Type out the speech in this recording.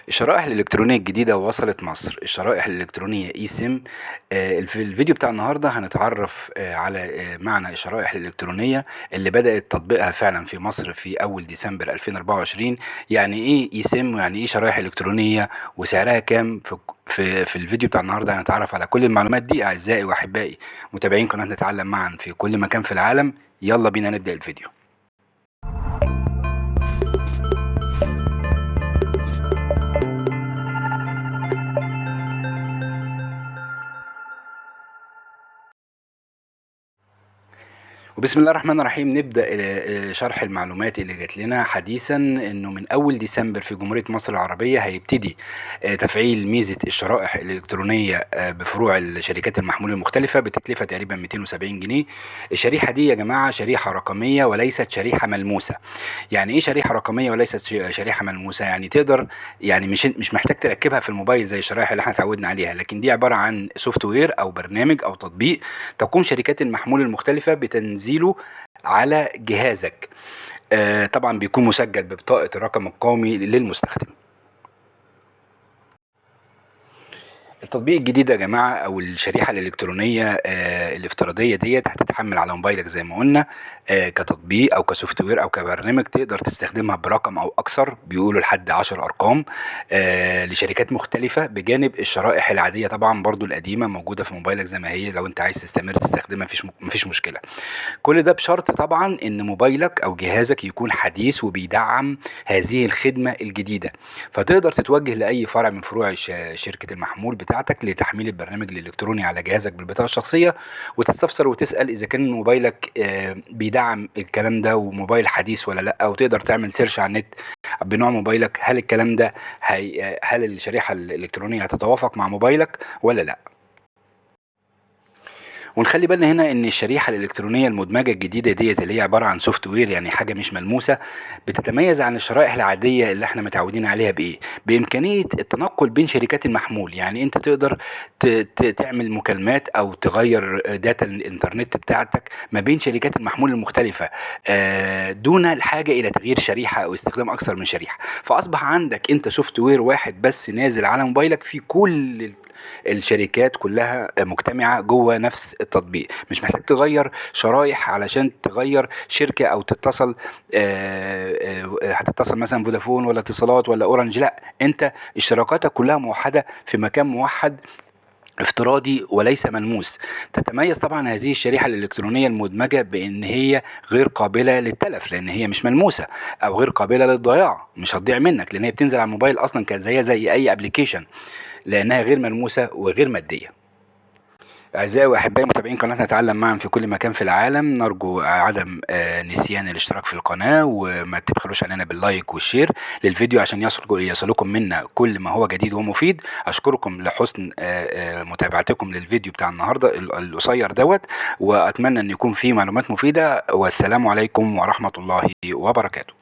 الشرائح الإلكترونية الجديدة وصلت مصر. الشرائح الإلكترونية اي سيم. في الفيديو بتاع النهاردة هنتعرف على معنى الشرائح الإلكترونية اللي بدأت تطبيقها فعلا في مصر في أول ديسمبر 2024. يعني ايه اي سيم ويعني ايه شرائح إلكترونية وسعرها كام؟ في الفيديو بتاع النهاردة هنتعرف على كل المعلومات دي. أعزائي وأحبائي متابعين قناة نتعلم معا في كل مكان في العالم، يلا بينا نبدأ الفيديو. وبسم الله الرحمن الرحيم نبدأ شرح المعلومات اللي جات لنا حديثا. انه من اول ديسمبر في جمهورية مصر العربية هيبتدي تفعيل ميزة الشرائح الإلكترونية بفروع الشركات المحمول المختلفة بتكلفة تقريبا 270 جنيه. الشريحة دي يا جماعة شريحة رقمية وليست شريحة ملموسة. يعني ايه شريحة رقمية وليست شريحة ملموسة؟ يعني تقدر، يعني مش محتاج تركبها في الموبايل زي الشرائح اللي احنا اتعودنا عليها، لكن دي عبارة عن سوفت وير او برنامج او تطبيق تقوم شركات المحمول المختلفة بتنزيله على جهازك. طبعا بيكون مسجل ببطاقة الرقم القومي للمستخدم. التطبيق الجديد يا جماعة أو الشريحة الإلكترونية الافتراضية ديت هتتحمل على موبايلك زي ما قلنا، كتطبيق أو كسوفت وير أو كبرنامج تقدر تستخدمها برقم أو أكثر، بيقولوا لحد 10 أرقام لشركات مختلفة، بجانب الشرائح العادية طبعا برضو القديمة موجودة في موبايلك زي ما هي. لو أنت عايز تستمر تستخدمها مفيش مشكلة. كل ده بشرط طبعا ان موبايلك او جهازك يكون حديث وبيدعم هذه الخدمة الجديدة، فتقدر تتوجه لاي فرع من فروع شركة المحمول بتاعتك لتحميل البرنامج الالكتروني على جهازك بالبطاقة الشخصية، وتستفسر وتسأل اذا كان موبايلك بيدعم الكلام ده وموبايل حديث ولا لا، وتقدر تعمل سيرش على النت بنوع موبايلك، هل الكلام ده هل الشريحة الالكترونية هتتوافق مع موبايلك ولا لا. ونخلي بالنا هنا ان الشريحه الالكترونيه المدمجه الجديده ديت اللي هي عباره عن سوفت وير، يعني حاجه مش ملموسه، بتتميز عن الشرائح العاديه اللي احنا متعودين عليها بايه؟ بامكانيه التنقل بين شركات المحمول. يعني انت تقدر تعمل مكالمات او تغير داتا الانترنت بتاعتك ما بين شركات المحمول المختلفه دون الحاجه الى تغيير شريحه او استخدام اكثر من شريحه. فاصبح عندك انت سوفت وير واحد بس نازل على موبايلك في كل الشركات كلها مجتمعة جوه نفس التطبيق، مش محتاج تغير شرايح علشان تغير شركة او تتصل هتتصل مثلا فودافون ولا اتصالات ولا اورنج، لا، انت اشتراكاتك كلها موحدة في مكان موحد افتراضي وليس ملموس. تتميز طبعا هذه الشريحة الإلكترونية المدمجة بأن هي غير قابلة للتلف، لأن هي مش ملموسة، أو غير قابلة للضياع، مش هتضيع منك لأن هي بتنزل على الموبايل أصلا زي أي ابلكيشن، لأنها غير ملموسة وغير مادية. أعزائي وأحبائي متابعين قناة نتعلم معا في كل مكان في العالم، نرجو عدم نسيان الاشتراك في القناة، وما تبخلوش علينا باللايك والشير للفيديو عشان يصلكم منا كل ما هو جديد ومفيد. أشكركم لحسن متابعتكم للفيديو بتاع النهاردة القصير دوت، وأتمنى أن يكون فيه معلومات مفيدة، والسلام عليكم ورحمة الله وبركاته.